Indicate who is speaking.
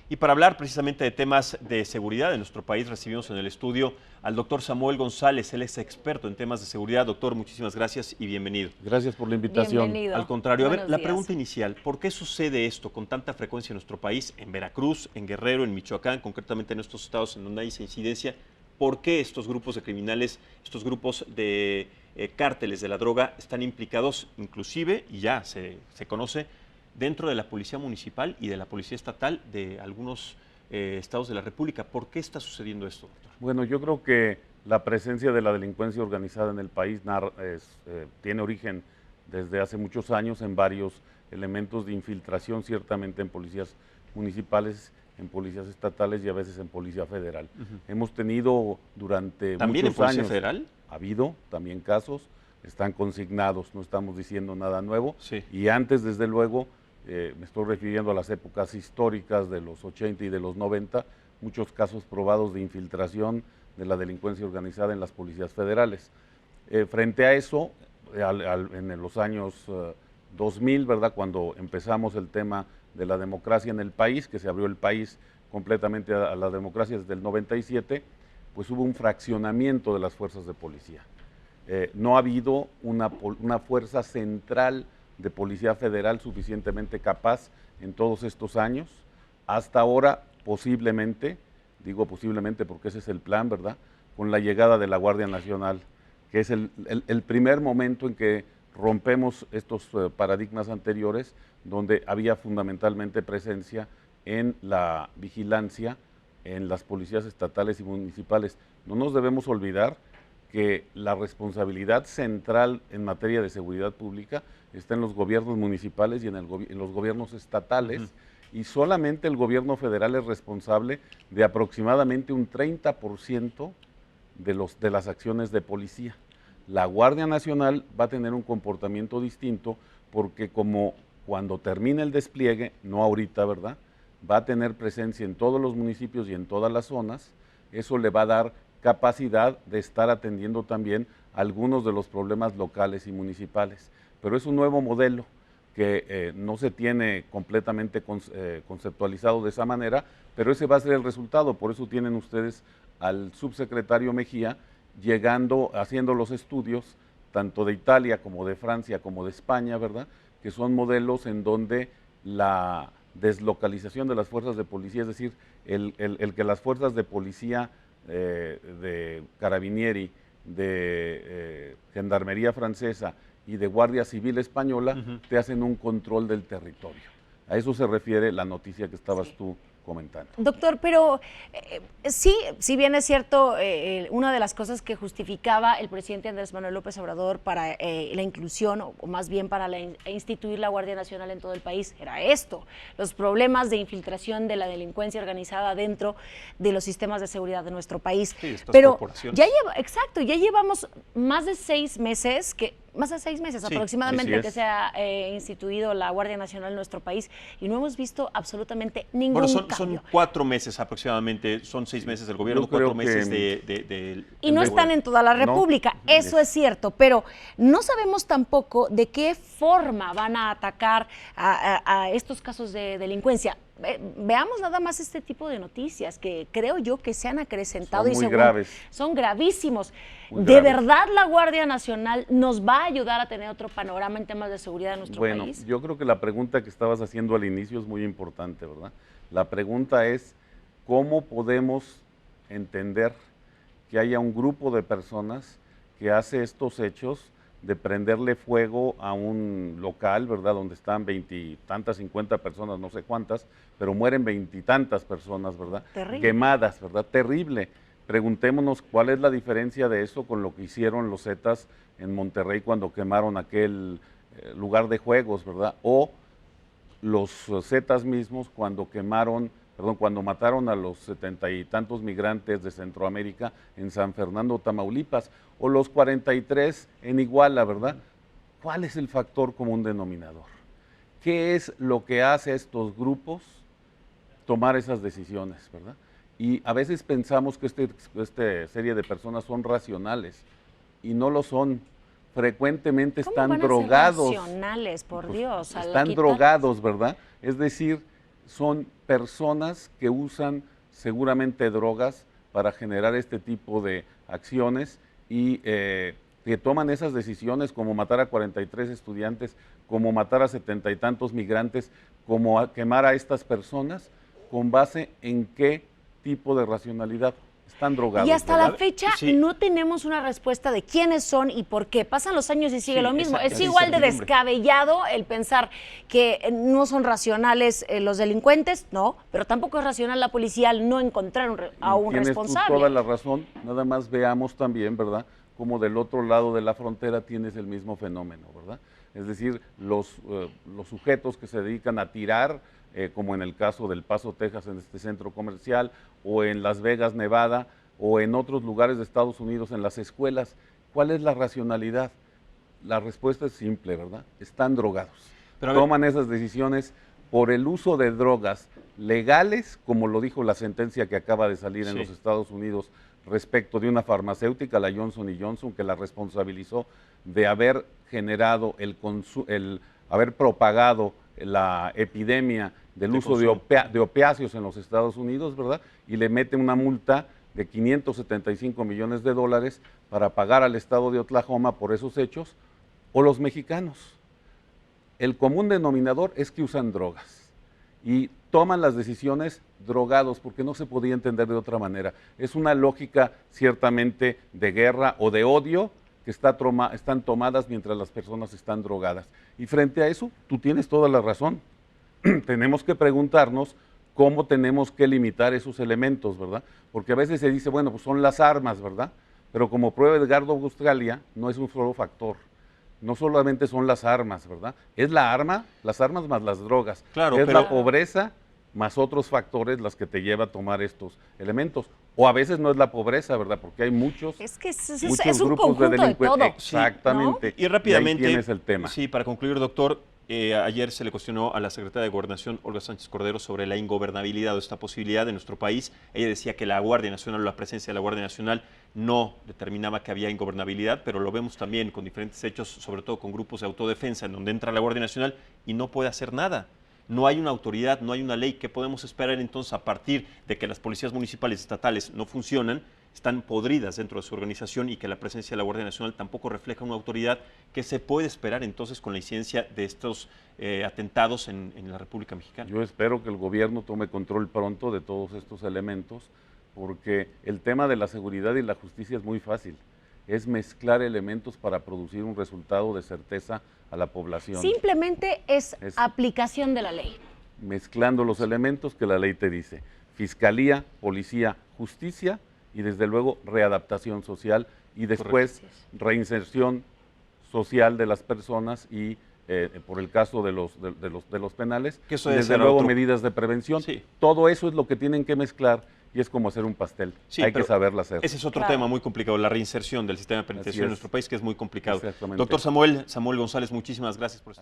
Speaker 1: Y para hablar precisamente de temas de seguridad en nuestro país, recibimos en el estudio al doctor Samuel González. Él es experto en temas de seguridad. Doctor, muchísimas gracias y bienvenido.
Speaker 2: Gracias por la invitación.
Speaker 3: Bienvenido.
Speaker 1: Al contrario, a ver,
Speaker 3: Buenos
Speaker 1: la
Speaker 3: días.
Speaker 1: pregunta inicial, ¿por qué sucede esto con tanta frecuencia en nuestro país, en Veracruz, en Guerrero, en Michoacán, concretamente en estos estados en donde hay esa incidencia? ¿Por qué estos grupos de criminales, estos grupos de cárteles de la droga están implicados inclusive, y ya se conoce, dentro de la policía municipal y de la policía estatal de algunos estados de la República? ¿Por qué está sucediendo esto, doctor?
Speaker 2: Bueno, yo creo que la presencia de la delincuencia organizada en el país tiene origen desde hace muchos años en varios elementos de infiltración, ciertamente en policías municipales, en policías estatales y a veces en Policía Federal. Hemos tenido durante
Speaker 1: ¿También en
Speaker 2: muchos
Speaker 1: Policía
Speaker 2: años,
Speaker 1: Federal?
Speaker 2: ha habido también casos, están consignados, no estamos diciendo nada nuevo.
Speaker 1: Sí.
Speaker 2: Y antes, desde luego, me estoy refiriendo a las épocas históricas de los 80 y de los 90, muchos casos probados de infiltración de la delincuencia organizada en las policías federales. Frente a eso, en los años 2000, ¿verdad?, cuando empezamos el tema de la democracia en el país, que se abrió el país completamente a la democracia desde el 97, pues hubo un fraccionamiento de las fuerzas de policía. No ha habido una fuerza central de Policía Federal suficientemente capaz en todos estos años. Hasta ahora, posiblemente, digo posiblemente porque ese es el plan, ¿verdad?, con la llegada de la Guardia Nacional, que es el primer momento en que rompemos estos paradigmas anteriores, donde había fundamentalmente presencia en la vigilancia en las policías estatales y municipales. No nos debemos olvidar que la responsabilidad central en materia de seguridad pública está en los gobiernos municipales y en los gobiernos estatales, y solamente el gobierno federal es responsable de aproximadamente un 30% de las acciones de policía. La Guardia Nacional va a tener un comportamiento distinto porque como cuando termine el despliegue, no ahorita, ¿verdad?, va a tener presencia en todos los municipios y en todas las zonas. Eso le va a dar capacidad de estar atendiendo también algunos de los problemas locales y municipales. Pero es un nuevo modelo que no se tiene completamente conceptualizado de esa manera, pero ese va a ser el resultado. Por eso tienen ustedes al subsecretario Mejía llegando, haciendo los estudios, tanto de Italia como de Francia como de España, ¿verdad?, que son modelos en donde la deslocalización de las fuerzas de policía, es decir, el que las fuerzas de policía de Carabinieri, de Gendarmería francesa y de Guardia Civil española te hacen un control del territorio. A eso se refiere la noticia que estabas tú comentando.
Speaker 3: Doctor, pero sí, si bien es cierto, una de las cosas que justificaba el presidente Andrés Manuel López Obrador para la inclusión, o más bien para instituir la Guardia Nacional en todo el país, era esto, los problemas de infiltración de la delincuencia organizada dentro de los sistemas de seguridad de nuestro país.
Speaker 1: Sí, estas
Speaker 3: pero
Speaker 1: corporaciones.
Speaker 3: ya llevamos más de 6 meses
Speaker 1: Sí,
Speaker 3: aproximadamente que se ha instituido la Guardia Nacional en nuestro país y no hemos visto absolutamente ningún
Speaker 1: Bueno,
Speaker 3: cambio.
Speaker 1: son 4 meses aproximadamente, son 6 meses del gobierno,
Speaker 2: Yo creo
Speaker 1: 4 meses
Speaker 2: que
Speaker 3: y no están en toda la República,
Speaker 2: No.
Speaker 3: eso es cierto, pero no sabemos tampoco de qué forma van a atacar a estos casos de delincuencia. Veamos nada más este tipo de noticias que creo yo que se han acrecentado
Speaker 2: Son
Speaker 3: y
Speaker 2: muy graves.
Speaker 3: son gravísimos.
Speaker 2: Muy
Speaker 3: ¿De
Speaker 2: graves.
Speaker 3: verdad la Guardia Nacional nos va a ayudar a tener otro panorama en temas de seguridad en nuestro
Speaker 2: Bueno,
Speaker 3: país?
Speaker 2: yo creo que la pregunta que estabas haciendo al inicio es muy importante, ¿verdad? La pregunta es, ¿cómo podemos entender que haya un grupo de personas que hace estos hechos de prenderle fuego a un local, ¿verdad?, donde están 20 y tantas, 50 personas, no sé cuántas, pero mueren 20 y tantas personas, ¿verdad?,
Speaker 3: Terrible.
Speaker 2: quemadas, ¿verdad?, terrible. Preguntémonos cuál es la diferencia de eso con lo que hicieron los Zetas en Monterrey cuando quemaron aquel lugar de juegos, ¿verdad?, o los Zetas mismos cuando cuando mataron a los 70 y tantos migrantes de Centroamérica en San Fernando, Tamaulipas, o los 43 en Iguala, ¿verdad? ¿Cuál es el factor común denominador? ¿Qué es lo que hace a estos grupos tomar esas decisiones, verdad? Y a veces pensamos que esta serie de personas son racionales y no lo son. Frecuentemente
Speaker 3: ¿Cómo
Speaker 2: están
Speaker 3: van a ser
Speaker 2: drogados.
Speaker 3: racionales, por Dios?
Speaker 2: Están drogados, ¿verdad? Es decir, son personas que usan seguramente drogas para generar este tipo de acciones y que toman esas decisiones como matar a 43 estudiantes, como matar a 70 y tantos migrantes, como quemar a estas personas, ¿con base en qué tipo de racionalidad? Están drogados.
Speaker 3: Y hasta
Speaker 2: ¿verdad?
Speaker 3: la fecha
Speaker 1: Sí.
Speaker 3: no tenemos una respuesta de quiénes son y por qué. Pasan los años y sigue
Speaker 1: Sí,
Speaker 3: lo mismo.
Speaker 1: exacto,
Speaker 3: Es
Speaker 1: esa
Speaker 3: igual de
Speaker 1: incertidumbre.
Speaker 3: descabellado el pensar que no son racionales los delincuentes, no, pero tampoco es racional la policía al no encontrar a un
Speaker 2: Tienes tú
Speaker 3: responsable.
Speaker 2: toda la razón, nada más veamos también, ¿verdad?, como del otro lado de la frontera tienes el mismo fenómeno, ¿verdad? Es decir, los sujetos que se dedican a tirar, como en el caso del Paso, Texas, en este centro comercial, o en Las Vegas, Nevada, o en otros lugares de Estados Unidos, en las escuelas, ¿cuál es la racionalidad? La respuesta es simple, ¿verdad? Están drogados.
Speaker 1: Pero a ver,
Speaker 2: Toman esas decisiones por el uso de drogas legales, como lo dijo la sentencia que acaba de salir en
Speaker 1: Sí.
Speaker 2: los Estados Unidos respecto de una farmacéutica, la Johnson & Johnson, que la responsabilizó de haber generado haber propagado la epidemia del
Speaker 1: De
Speaker 2: uso de,
Speaker 1: consumo.
Speaker 2: de opiáceos en los Estados Unidos, ¿verdad? Y le mete una multa de 575 millones de dólares para pagar al estado de Oklahoma por esos hechos, o los mexicanos. El común denominador es que usan drogas y toman las decisiones drogados, porque no se podía entender de otra manera. Es una lógica ciertamente de guerra o de odio que están tomadas mientras las personas están drogadas. Y frente a eso, tú tienes toda la razón. Tenemos que preguntarnos cómo tenemos que limitar esos elementos, ¿verdad? Porque a veces se dice, bueno, pues son las armas, ¿verdad? Pero como prueba Edgardo Australia, no es un solo factor. No solamente son las armas, ¿verdad? Es la arma, las armas más las drogas.
Speaker 1: Claro,
Speaker 2: es
Speaker 1: pero-
Speaker 2: la pobreza más otros factores las que te lleva a tomar estos elementos. O a veces no es la pobreza, ¿verdad? Porque hay muchos,
Speaker 3: Es que es
Speaker 2: muchos
Speaker 3: un
Speaker 2: grupos
Speaker 3: conjunto de
Speaker 2: delincuentes.
Speaker 3: todo.
Speaker 2: Exactamente.
Speaker 1: Y rápidamente,
Speaker 2: ahí tienes el tema.
Speaker 1: Sí, para concluir, doctor, ayer se le cuestionó a la secretaria de Gobernación, Olga Sánchez Cordero, sobre la ingobernabilidad o esta posibilidad de nuestro país. Ella decía que la Guardia Nacional o la presencia de la Guardia Nacional no determinaba que había ingobernabilidad, pero lo vemos también con diferentes hechos, sobre todo con grupos de autodefensa, en donde entra la Guardia Nacional y no puede hacer nada. No hay una autoridad, no hay una ley. ¿Qué podemos esperar entonces a partir de que las policías municipales y estatales no funcionan, están podridas dentro de su organización y que la presencia de la Guardia Nacional tampoco refleja una autoridad? ¿Qué se puede esperar entonces con la incidencia de estos atentados en la República Mexicana?
Speaker 2: Yo espero que el gobierno tome control pronto de todos estos elementos, porque el tema de la seguridad y la justicia es muy fácil. Es mezclar elementos para producir un resultado de certeza a la población.
Speaker 3: Simplemente es
Speaker 2: Es-
Speaker 3: aplicación de la ley.
Speaker 2: Mezclando los elementos que la ley te dice. Fiscalía, policía, justicia y desde luego readaptación social y después reinserción social de las personas y por el caso de los penales,
Speaker 1: Que eso
Speaker 2: y
Speaker 1: debe
Speaker 2: desde
Speaker 1: ser
Speaker 2: luego
Speaker 1: otro.
Speaker 2: medidas de prevención.
Speaker 1: Sí.
Speaker 2: Todo eso es lo que tienen que mezclar y es como hacer un pastel.
Speaker 1: Sí,
Speaker 2: Hay que
Speaker 1: pero
Speaker 2: saberla hacer.
Speaker 1: Ese es otro
Speaker 3: Claro.
Speaker 1: tema muy complicado, la reinserción del sistema penitenciario en
Speaker 2: es.
Speaker 1: nuestro país, que es muy complicado.
Speaker 2: Exactamente.
Speaker 1: Doctor Samuel González, muchísimas gracias por estar.